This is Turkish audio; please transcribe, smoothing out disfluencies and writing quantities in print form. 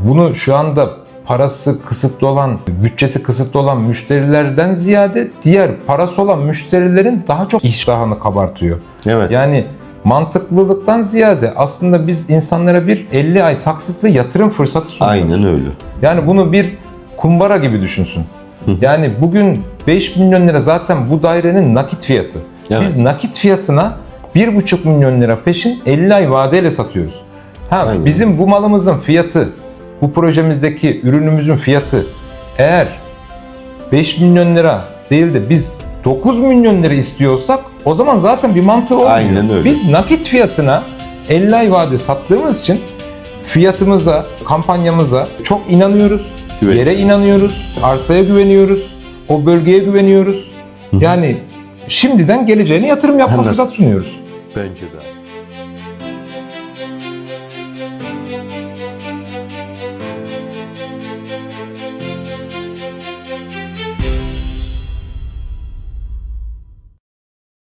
bunu şu anda parası kısıtlı olan, bütçesi kısıtlı olan müşterilerden ziyade diğer parası olan müşterilerin daha çok iştahını kabartıyor. Evet. Yani mantıklılıktan ziyade aslında biz insanlara bir 50 ay taksitli yatırım fırsatı sunuyoruz. Aynen öyle. Yani bunu bir kumbara gibi düşünsün. Yani bugün 5 milyon lira zaten bu dairenin nakit fiyatı. Evet. Biz nakit fiyatına 1,5 milyon lira peşin 50 ay vadeyle satıyoruz. Aynen. Bizim bu malımızın fiyatı, bu projemizdeki ürünümüzün fiyatı eğer 5 milyon lira değil de biz 9 milyon lira istiyorsak o zaman zaten bir mantığı olmuyor. Aynen öyle. Biz nakit fiyatına 50 ay vade sattığımız için fiyatımıza, kampanyamıza çok inanıyoruz. Evet. Yere inanıyoruz, arsaya güveniyoruz, o bölgeye güveniyoruz. Yani şimdiden geleceğine yatırım yapma Anladım. fırsat sunuyoruz. Bence de.